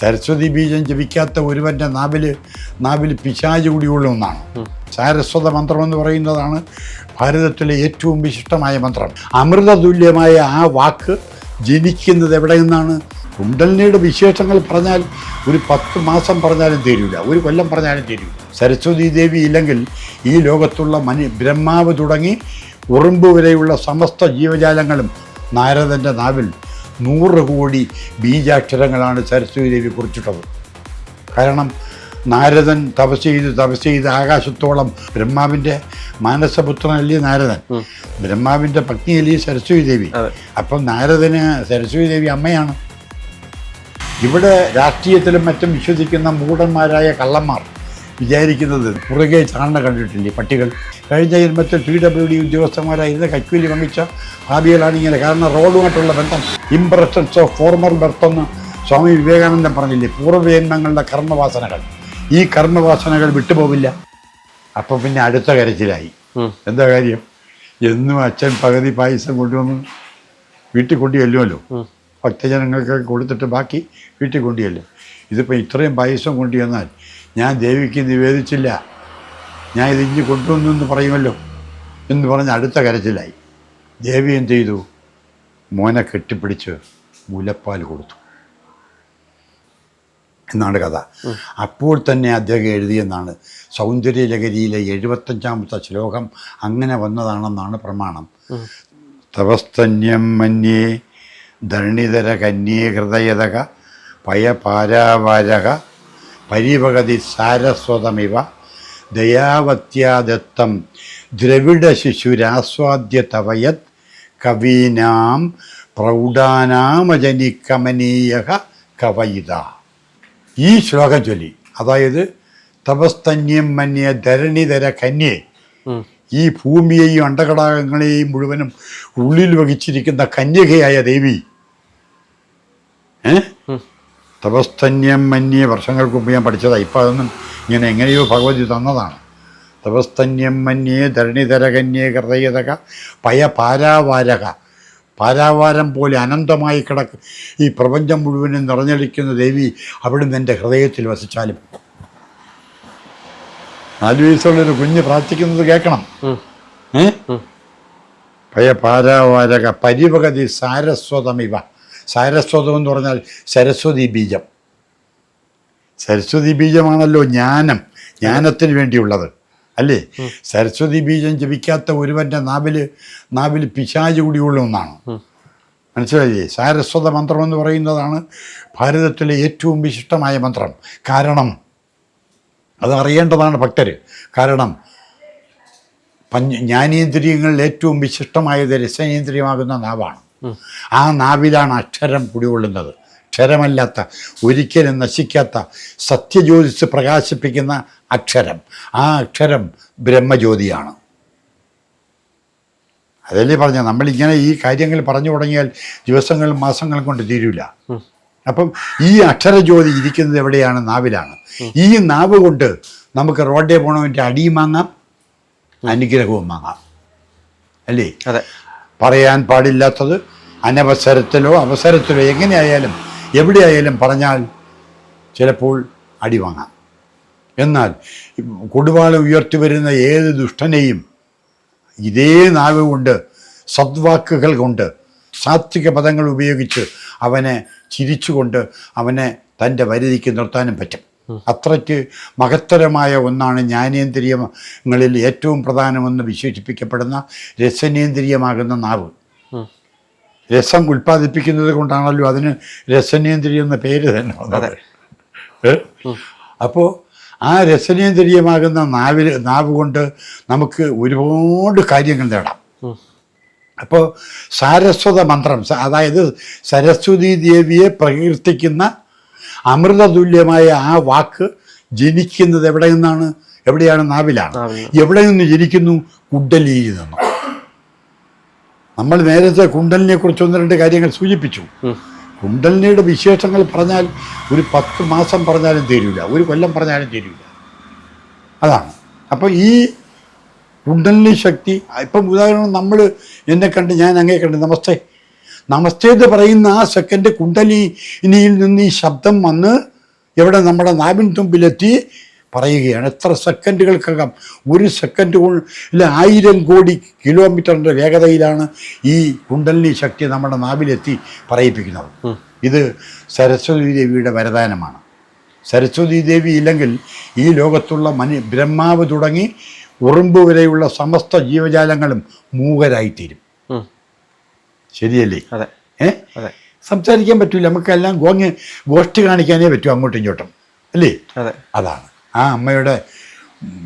സരസ്വതി ബീജം ജപിക്കാത്ത ഒരുവൻ്റെ നാവിൽ പിശാച് കൂടിയുള്ള ഒന്നാണ്. സാരസ്വത മന്ത്രം എന്ന് പറയുന്നതാണ് ഭാരതത്തിലെ ഏറ്റവും വിശിഷ്ടമായ മന്ത്രം. അമൃതതുല്യമായ ആ വാക്ക് ജനിക്കുന്നത് എവിടെ നിന്നാണ്? കുണ്ടലിനിയുടെ വിശേഷങ്ങൾ പറഞ്ഞാൽ ഒരു 10 മാസം പറഞ്ഞാലും തീരില്ല, ഒരു കൊല്ലം പറഞ്ഞാലും തീരില്ല. സരസ്വതി ദേവി ഇല്ലെങ്കിൽ ഈ ലോകത്തുള്ള ബ്രഹ്മാവ് തുടങ്ങി ഉറുമ്പ് വരെയുള്ള സമസ്ത ജീവജാലങ്ങളും നാരദൻ്റെ നാവിൽ 100 കോടി ബീജാക്ഷരങ്ങളാണ് സരസ്വതി ദേവി കുറിച്ചിട്ടത്. കാരണം നാരദൻ തപസ് ചെയ്ത് ആകാശത്തോളം, ബ്രഹ്മാവിൻ്റെ മാനസപുത്രനല്ലേ നാരദൻ, ബ്രഹ്മാവിൻ്റെ പത്നിയല്ലേ സരസ്വതി ദേവി. അപ്പം നാരദന് സരസ്വതി ദേവി അമ്മയാണ്. ഇവിടെ രാഷ്ട്രീയത്തിലും മറ്റും വിശ്വസിക്കുന്ന മൂഢന്മാരായ കള്ളന്മാർ വിചാരിക്കുന്നത് പുറകെ ചാണ കണ്ടിട്ടില്ലേ പട്ടികൾ. കഴിഞ്ഞ ജന്മത്തിൽ PWD ഉദ്യോഗസ്ഥന്മാരായിരുന്ന കൈക്കൂലി വാങ്ങിച്ച ഭാവികളാണ് ഇങ്ങനെ. കാരണം റോഡുമായിട്ടുള്ള ബന്ധം, ഇംപ്രഷൻസ് ഓഫ് ഫോർമർ ബർത്ത് എന്ന് സ്വാമി വിവേകാനന്ദൻ പറഞ്ഞില്ലേ, പൂർവ്വജന്മങ്ങളുടെ കർമ്മവാസനകൾ. ഈ കർമ്മവാസനകൾ വിട്ടുപോവില്ല. അപ്പോൾ പിന്നെ അടുത്ത കരച്ചിലായി. എന്താ കാര്യം? എന്നും അച്ഛൻ പകുതി പായസം കൊണ്ടുവന്ന് വീട്ടിൽ കൊണ്ടുചെല്ലുമല്ലോ, ഭക്തജനങ്ങൾക്ക് കൊടുത്തിട്ട് ബാക്കി വീട്ടിൽ കൊണ്ടുചെല്ലും. ഇതിപ്പോൾ ഇത്രയും പായസം കൊണ്ടുവന്നാൽ ഞാൻ ദേവിക്ക് നിവേദിച്ചില്ല, ഞാൻ ഇതിഞ്ഞ് കൊണ്ടുവന്നു എന്ന് പറയുമല്ലോ എന്ന് പറഞ്ഞ് അടുത്ത കരച്ചിലായി. ദേവി എന്ത് ചെയ്തു? മോനെ കെട്ടിപ്പിടിച്ച് മുലപ്പാൽ കൊടുത്തു എന്നാണ് കഥ. അപ്പോൾ തന്നെ അദ്ദേഹം എഴുതിയെന്നാണ് സൗന്ദര്യലഹരിയിലെ 75ാമത്തെ ശ്ലോകം അങ്ങനെ വന്നതാണെന്നാണ് പ്രമാണം. തപസ്തന്യം മന്യേ ധരണിധര കന്യേ ഹൃദയതക പയപാരാവാരക പരിവകതി സാരസ്വതമിവ ദയാവത്യാദത്തം ദ്രവിഡ ശിശുരാസ്വാദ്യ തവയത് കവീനാം പ്രൗഢാനാമജനിക്കമനീയ കവയിത. ഈ ശ്ലോകം ചൊല്ലി, അതായത് തപസ്തന്യം മന്യ ധരണിധര കന്യേ, ഈ ഭൂമിയെയും അണ്ടകടാകങ്ങളെയും മുഴുവനും ഉള്ളിൽ വഹിച്ചിരിക്കുന്ന കന്യകയായ ദേവി. തപസ്തന്യം മന്യേ വർഷങ്ങൾക്ക് മുമ്പ് ഞാൻ പഠിച്ചതാണ്. ഇപ്പം അതൊന്നും ഇങ്ങനെ എങ്ങനെയോ ഭഗവതി തന്നതാണ്. തപസ്തന്യം മന്യേ ധരണിധര കന്യേ ഹൃദയതക പയപാരാവാരക, പാരാവാരം പോലെ അനന്തമായി ഈ പ്രപഞ്ചം മുഴുവനും നിറഞ്ഞടിക്കുന്ന ദേവി അവിടുന്ന് എൻ്റെ ഹൃദയത്തിൽ വസിച്ചാലും. 4 വയസ്സുള്ളൊരു കുഞ്ഞ് പ്രാർത്ഥിക്കുന്നത് കേൾക്കണം. പയപാരാവാരക പരിവകതി സാരസ്വതമിവ. സാരസ്വതം എന്ന് പറഞ്ഞാൽ സരസ്വതി ബീജം. സരസ്വതി ബീജമാണല്ലോ ജ്ഞാനത്തിന് വേണ്ടിയുള്ളത് അല്ലേ? സരസ്വതി ബീജം ജപിക്കാത്ത ഒരുവൻ്റെ നാവിൽ പിശാച് കൂടിയുള്ള ഒന്നാണ്. മനസ്സിലായില്ലേ? സാരസ്വത മന്ത്രം എന്ന് പറയുന്നതാണ് ഭാരതത്തിലെ ഏറ്റവും വിശിഷ്ടമായ മന്ത്രം. കാരണം അതറിയേണ്ടതാണ് ഭക്തർ. കാരണം ജ്ഞാനേന്ദ്രിയങ്ങളിൽ ഏറ്റവും വിശിഷ്ടമായത് രസനേന്ദ്രിയമാകുന്ന നാവാണ്. ആ നാവിലാണ് അക്ഷരം കുടികൊള്ളുന്നത്. ക്ഷരമല്ലാത്ത, ഒരിക്കലും നശിക്കാത്ത സത്യജ്യോതിസ് പ്രകാശിപ്പിക്കുന്ന അക്ഷരം. ആ അക്ഷരം ബ്രഹ്മജ്യോതിയാണ്. അതല്ലേ പറഞ്ഞ, നമ്മളിങ്ങനെ ഈ കാര്യങ്ങൾ പറഞ്ഞു തുടങ്ങിയാൽ ദിവസങ്ങളും മാസങ്ങളും കൊണ്ട് തീരില്ല. അപ്പം ഈ അക്ഷരജ്യോതി ഇരിക്കുന്നത് എവിടെയാണ്? നാവിലാണ്. ഈ നാവ് കൊണ്ട് നമുക്ക് റോഡേ പോണവൻ്റെ അടിയും വാങ്ങാം, അനുഗ്രഹവും വാങ്ങാം അല്ലേ? പറയാൻ പാടില്ലാത്തത് അനവസരത്തിലോ അവസരത്തിലോ എങ്ങനെയായാലും എവിടെയായാലും പറഞ്ഞാൽ ചിലപ്പോൾ അടി വാങ്ങാം. എന്നാൽ കൊടുവാളം ഉയർത്തി വരുന്ന ഏത് ദുഷ്ടനെയും ഇതേ നാവ് കൊണ്ട്, സദ്വാക്കുകൾ കൊണ്ട്, സാത്വിക പദങ്ങൾ ഉപയോഗിച്ച് അവനെ ചിരിച്ചുകൊണ്ട് അവനെ തൻ്റെ വരുതിക്ക് നിർത്താനും പറ്റും. അത്രയ്ക്ക് മഹത്തരമായ ഒന്നാണ് ജ്ഞാനേന്ദ്രിയങ്ങളിൽ ഏറ്റവും പ്രധാനമെന്ന് വിശേഷിപ്പിക്കപ്പെടുന്ന രസനേന്ദ്രിയമാകുന്ന നാവ്. രസം ഉൽപ്പാദിപ്പിക്കുന്നത് കൊണ്ടാണല്ലോ അതിന് രസനേന്ദ്രിയം എന്ന പേര് തന്നെ വന്നത്. അപ്പോൾ ആ രസനേന്ദ്രിയമാകുന്ന നാവ് കൊണ്ട് നമുക്ക് ഒരുപാട് കാര്യങ്ങൾ നേടാം. അപ്പോൾ സാരസ്വത മന്ത്രം, അതായത് സരസ്വതി ദേവിയെ പ്രകീർത്തിക്കുന്ന അമൃതതുല്യമായ ആ വാക്ക് ജനിക്കുന്നത് എവിടെ നിന്നാണ്? എവിടെയാണ്? നാവിലാണ്. എവിടെ നിന്ന് ജനിക്കുന്നു? കുണ്ടലിയിൽ നിന്നും. നമ്മൾ നേരത്തെ കുണ്ടലിനെ കുറിച്ച് 1-2 കാര്യങ്ങൾ സൂചിപ്പിച്ചു. കുണ്ടലിനിയുടെ വിശേഷങ്ങൾ പറഞ്ഞാൽ ഒരു 10 മാസം പറഞ്ഞാലും തീരില്ല, ഒരു കൊല്ലം പറഞ്ഞാലും തീരില്ല. അതാണ്. അപ്പോൾ ഈ കുണ്ടലിനി ശക്തി, ഇപ്പം ഉദാഹരണം നമ്മൾ എന്നെ കണ്ട്, ഞാൻ അങ്ങേ കണ്ട് നമസ്തേ നമസ്തേ എന്ന് പറയുന്ന ആ സെക്കൻഡ് കുണ്ടലിനിയിൽ നിന്ന് ഈ ശബ്ദം വന്ന് എവിടെ നമ്മുടെ നാവിൻ തുമ്പിലെത്തി പറയുകയാണ്. എത്ര സെക്കൻഡുകൾക്കകം, ഒരു സെക്കൻഡ് കൊണ്ട് 1000 കോടി കിലോമീറ്ററിൻ്റെ വേഗതയിലാണ് ഈ കുണ്ടലിനി ശക്തി നമ്മുടെ നാവിലെത്തി പറയിപ്പിക്കുന്നത്. ഇത് സരസ്വതി ദേവിയുടെ വരദാനമാണ്. സരസ്വതി ദേവി ഇല്ലെങ്കിൽ ഈ ലോകത്തുള്ള ബ്രഹ്മാവ് തുടങ്ങി ഉറുമ്പ് വരെയുള്ള സമസ്ത ജീവജാലങ്ങളും മൂകരായിത്തീരും. ശരിയല്ലേ? സംസാരിക്കാൻ പറ്റില്ല, നമുക്കെല്ലാം ഗോഷ്ഠി കാണിക്കാനേ പറ്റൂ, അങ്ങോട്ടും ഇങ്ങോട്ടും, അല്ലേ? അതാണ് ആ അമ്മയുടെ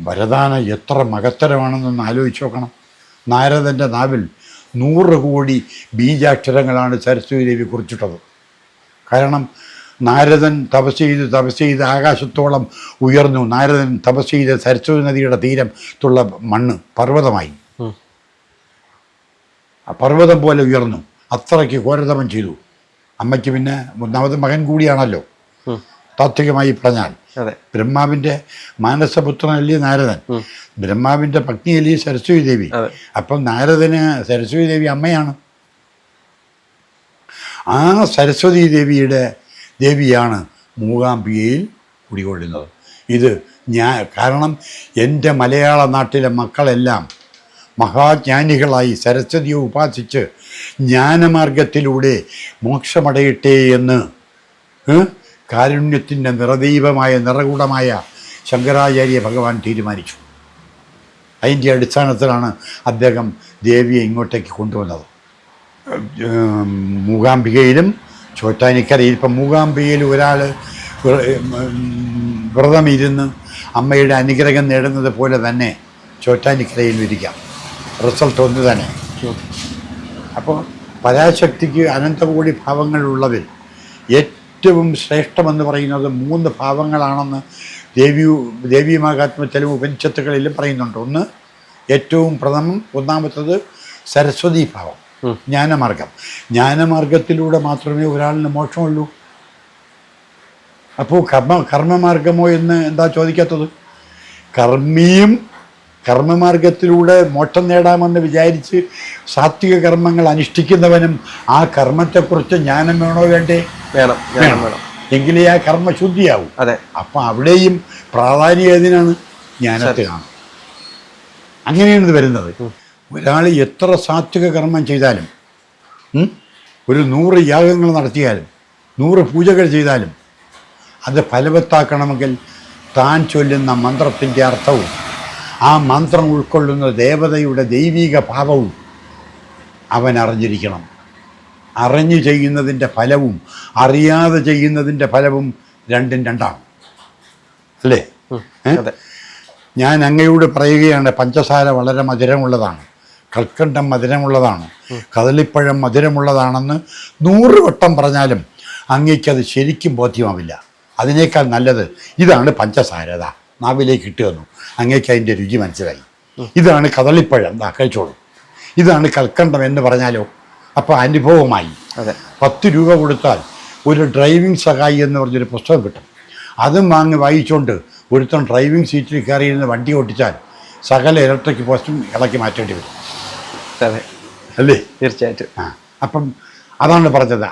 വരദാനം. എത്ര മഹത്തരമാണെന്നൊന്ന് ആലോചിച്ച് നോക്കണം. നാരദൻ്റെ നാവിൽ 100 കോടി ബീജാക്ഷരങ്ങളാണ് സരസ്വതി ദേവി കുറിച്ചിട്ടത്. കാരണം നാരദൻ തപസ് ചെയ്ത് ആകാശത്തോളം ഉയർന്നു. നാരദൻ തപസ് ചെയ്ത് സരസ്വതി നദിയുടെ തീരത്തുള്ള മണ്ണ് പർവ്വതമായി, പർവ്വതം പോലെ ഉയർന്നു. അത്രയ്ക്ക് ഘോരതപം ചെയ്തു. അമ്മയ്ക്ക് പിന്നെ 3ാമത് മകൻ കൂടിയാണല്ലോ താത്വികമായി പറഞ്ഞാൽ. ബ്രഹ്മാവിൻ്റെ മാനസപുത്രനല്ലേ നാരദൻ, ബ്രഹ്മാവിൻ്റെ പത്നിയല്ലേ സരസ്വതി ദേവി. അപ്പം നാരദന് സരസ്വതി ദേവി അമ്മയാണ്. ആ സരസ്വതി ദേവിയാണ് മൂകാംബികയിൽ കുടികൊള്ളുന്നത്. ഇത് കാരണം എൻ്റെ മലയാള നാട്ടിലെ മക്കളെല്ലാം മഹാജ്ഞാനികളായി സരസ്വതിയെ ഉപാസിച്ച് ജ്ഞാനമാർഗത്തിലൂടെ മോക്ഷമടയട്ടെ എന്ന് കാരുണ്യത്തിൻ്റെ നിറദൈവമായ നിറകുടമായ ശങ്കരാചാര്യ ഭഗവാൻ തീരുമാനിച്ചു. അതിൻ്റെ അടിസ്ഥാനത്തിലാണ് അദ്ദേഹം ദേവിയെ ഇങ്ങോട്ടേക്ക് കൊണ്ടുവന്നത്. മൂകാംബികയിലും ചോറ്റാനിക്കരയിൽ, ഇപ്പം മൂകാംബികയിൽ ഒരാൾ വ്രതമിരുന്ന് അമ്മയുടെ അനുഗ്രഹം നേടുന്നത് പോലെ തന്നെ ചോറ്റാനിക്കരയിൽ ഇരിക്കാം, റിസൾട്ട് ഒന്ന് തന്നെ. അപ്പോൾ പരാശക്തിക്ക് അനന്തകോടി ഭാവങ്ങളുള്ളതിൽ ഏറ്റവും ശ്രേഷ്ഠമെന്ന് പറയുന്നത് 3 ഭാവങ്ങളാണെന്ന് ദേവീമാഹാത്മ്യത്തിലും ഉപനിഷത്തുകളിലും പറയുന്നുണ്ട്. ഒന്ന് ഏറ്റവും പ്രഥമം, ഒന്നാമത്തത് സരസ്വതി ഭാവം, ജ്ഞാനമാർഗം. ജ്ഞാനമാർഗത്തിലൂടെ മാത്രമേ ഒരാളിന് മോക്ഷമുള്ളൂ. അപ്പോൾ കർമ്മമാർഗമോ എന്ന് എന്താ ചോദിക്കാത്തത്? കർമ്മമാർഗത്തിലൂടെ മോക്ഷം നേടാമെന്ന് വിചാരിച്ച് സാത്വിക കർമ്മങ്ങൾ അനുഷ്ഠിക്കുന്നവനും ആ കർമ്മത്തെക്കുറിച്ച് ജ്ഞാനം വേണോ വേണ്ടേ? വേണം. എങ്കിലേ ആ കർമ്മ ശുദ്ധിയാവും. അപ്പം അവിടെയും പ്രാധാന്യം ഏതിനാണ്? ജ്ഞാനത്തിനാണ്. അങ്ങനെയാണ് ഇത് വരുന്നത്. ഒരാൾ എത്ര സാത്വിക കർമ്മം ചെയ്താലും, ഒരു 100 യാഗങ്ങൾ നടത്തിയാലും 100 പൂജകൾ ചെയ്താലും അത് ഫലവത്താക്കണമെങ്കിൽ താൻ ചൊല്ലുന്ന മന്ത്രത്തിൻ്റെ അർത്ഥവും ആ മന്ത്രം ഉൾക്കൊള്ളുന്ന ദേവതയുടെ ദൈവിക ഭാവവും അവൻ അറിഞ്ഞിരിക്കണം. അറിഞ്ഞു ചെയ്യുന്നതിൻ്റെ ഫലവും അറിയാതെ ചെയ്യുന്നതിൻ്റെ ഫലവും രണ്ടും രണ്ടാണ്, അല്ലേ? ഞാൻ അങ്ങയോട് പറയുകയാണ്, പഞ്ചസാര വളരെ മധുരമുള്ളതാണ്, കൽക്കണ്ടം മധുരമുള്ളതാണ്, കദളിപ്പഴം മധുരമുള്ളതാണെന്ന് 100 വട്ടം പറഞ്ഞാലും അങ്ങയ്ക്കത് ശരിക്കും ബോധ്യമാവില്ല. അതിനേക്കാൾ നല്ലത് ഇതാണ് പഞ്ചസാര, നാവിലേക്ക് ഇട്ട് തന്നു, അങ്ങേക്ക് അതിൻ്റെ രുചി മനസ്സിലായി. ഇതാണ് കദളിപ്പഴം, കഴിച്ചോളൂ. ഇതാണ് കൽക്കണ്ടം എന്ന് പറഞ്ഞാലോ, അപ്പോൾ അനുഭവമായി. 10 രൂപ കൊടുത്താൽ ഒരു ഡ്രൈവിംഗ് സഹായി എന്ന് പറഞ്ഞൊരു പുസ്തകം കിട്ടും. അതും വാങ്ങി വായിച്ചുകൊണ്ട് ഒരുത്തൻ ഡ്രൈവിംഗ് സീറ്റിൽ കയറിയിരുന്ന് വണ്ടി ഓടിച്ചാൽ സകല ഇലക്ട്രിക് പോസ്റ്റും ഇളക്കി മാറ്റേണ്ടി വരും, അല്ലേ? തീർച്ചയായിട്ടും. അപ്പം അതാണ് പറഞ്ഞത്.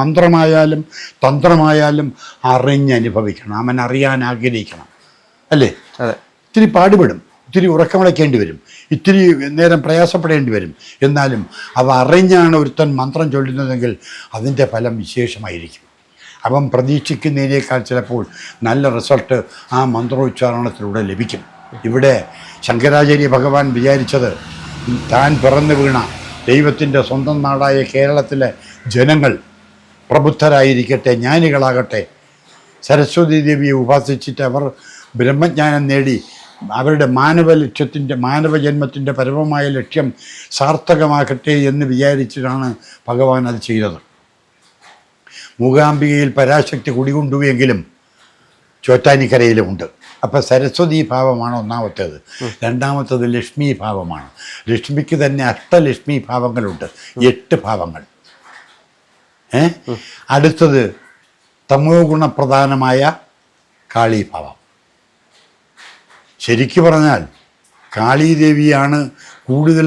മന്ത്രമായാലും തന്ത്രമായാലും അറിഞ്ഞനുഭവിക്കണം. അവൻ അറിയാൻ ആഗ്രഹിക്കണം, അല്ലേ? ഇത്തിരി പാടുപെടും, ഇത്തിരി ഉറക്കമിളയ്ക്കേണ്ടി വരും, ഇത്തിരി നേരം പ്രയാസപ്പെടേണ്ടി വരും. എന്നാലും അവ അറിഞ്ഞാണ് ഒരുത്തൻ മന്ത്രം ചൊല്ലുന്നതെങ്കിൽ അതിൻ്റെ ഫലം വിശേഷമായിരിക്കും. അവൻ പ്രതീക്ഷിക്കുന്നതിനേക്കാൾ ചിലപ്പോൾ നല്ല റിസൾട്ട് ആ മന്ത്രോച്ചാരണത്തിലൂടെ ലഭിക്കും. ഇവിടെ ശങ്കരാചാര്യ ഭഗവാൻ വിചാരിച്ചത് താൻ പിറന്നു വീണ ദൈവത്തിൻ്റെ സ്വന്തം നാടായ കേരളത്തിലെ ജനങ്ങൾ പ്രബുദ്ധരായിരിക്കട്ടെ, ജ്ഞാനികളാകട്ടെ, സരസ്വതി ദേവിയെ ഉപാസിച്ചിട്ട് അവർ ബ്രഹ്മജ്ഞാനം നേടി അവരുടെ മാനവജന്മത്തിൻ്റെ പരമമായ ലക്ഷ്യം സാർത്ഥകമാക്കട്ടെ എന്ന് വിചാരിച്ചിട്ടാണ് ഭഗവാൻ അത് ചെയ്തത്. മൂകാംബികയിൽ പരാശക്തി കുടികൊണ്ടുവെങ്കിലും ചോറ്റാനിക്കരയിലുമുണ്ട്. അപ്പം സരസ്വതി ഭാവമാണ് ഒന്നാമത്തേത്. രണ്ടാമത്തേത് ലക്ഷ്മി ഭാവമാണ്. ലക്ഷ്മിക്ക് തന്നെ അഷ്ടലക്ഷ്മി ഭാവങ്ങളുണ്ട്, 8 ഭാവങ്ങൾ. അടുത്തത് തമോ ഗുണപ്രധാനമായ കാളീഭാവം. ശരിക്കു പറഞ്ഞാൽ കാളീദേവിയാണ് കൂടുതൽ,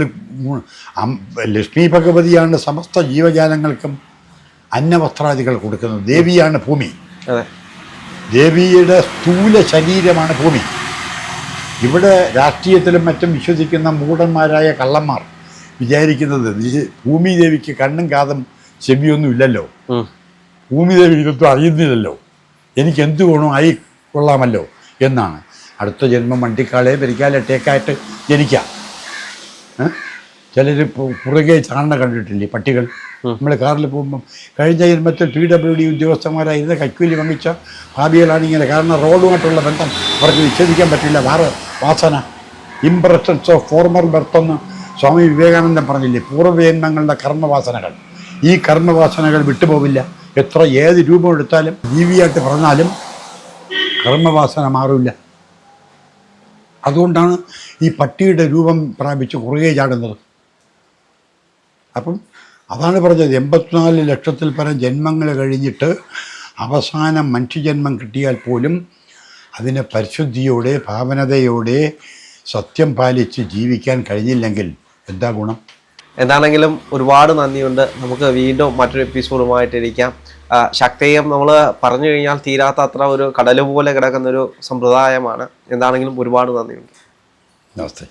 ലക്ഷ്മി ഭഗവതിയാണ് സമസ്ത ജീവജാലങ്ങൾക്കും അന്നവസ്ത്രാദികൾ കൊടുക്കുന്നത്. ദേവിയാണ് ഭൂമി. ദേവിയുടെ സ്ഥൂല ശരീരമാണ് ഭൂമി. ഇവിടെ രാഷ്ട്രീയത്തിലും മറ്റും വിശ്വസിക്കുന്ന മൂഢന്മാരായ കള്ളന്മാർ വിചാരിക്കുന്നത് ഭൂമി ദേവിക്ക് കണ്ണും കാതും ചെവിയൊന്നും ഇല്ലല്ലോ, ഭൂമി ദേവി ഇതൊന്നും അറിയുന്നില്ലല്ലോ, എനിക്ക് എന്ത് ഗുണം ആയി കൊള്ളാമല്ലോ എന്നാണ്. അടുത്ത ജന്മം വണ്ടിക്കാളെ പെരിക്കാലട്ടേക്കായിട്ട് ജനിക്കാം. ചിലർ പുറകെ ചാണ കണ്ടിട്ടില്ലേ പട്ടികൾ? നമ്മൾ കാറിൽ പോകുമ്പം കഴിഞ്ഞ ജന്മത്തിൽ PWD ഉദ്യോഗസ്ഥന്മാരായിരുന്ന കൈക്കൂലി വാങ്ങിച്ച ഭാവികളാണ് ഇങ്ങനെ. കാരണം റോഡുമായിട്ടുള്ള ബന്ധം അവർക്ക് വിച്ഛേദിക്കാൻ പറ്റില്ല. വാസന, ഇംപ്രഷൻസ് ഓഫ് ഫോർമർ ബർത്ത് എന്ന് സ്വാമി വിവേകാനന്ദൻ പറഞ്ഞില്ലേ, പൂർവ്വജന്മങ്ങളുടെ കർമ്മവാസനകൾ. ഈ കർമ്മവാസനകൾ വിട്ടുപോവില്ല. ഏത് രൂപം എടുത്താലും ജീവിയായിട്ട് പറഞ്ഞാലും കർമ്മവാസന മാറില്ല. അതുകൊണ്ടാണ് ഈ പട്ടിയുടെ രൂപം പ്രാപിച്ച് കുറുകെ ചാടുന്നത്. അപ്പം അതാണ് പറഞ്ഞത്, 84 ലക്ഷത്തിൽ പരം ജന്മങ്ങൾ കഴിഞ്ഞിട്ട് അവസാനം മനുഷ്യജന്മം കിട്ടിയാൽ പോലും അതിനെ പരിശുദ്ധിയോടെ ഭാവനതയോടെ സത്യം പാലിച്ച് ജീവിക്കാൻ കഴിഞ്ഞില്ലെങ്കിൽ എന്താ ഗുണം? എന്താണെങ്കിലും ഒരുപാട് നന്ദിയുണ്ട്. നമുക്ക് വീണ്ടും മറ്റൊരു എപ്പിസോഡുമായിട്ടിരിക്കാം. ശക്തിയും നമ്മൾ പറഞ്ഞു കഴിഞ്ഞാൽ തീരാത്ത അത്ര ഒരു കടൽ പോലെ കിടക്കുന്നൊരു സമ്പ്രദായമാണ്. എന്താണെങ്കിലും ഒരുപാട് നന്ദിയുണ്ട്. നമസ്തേ.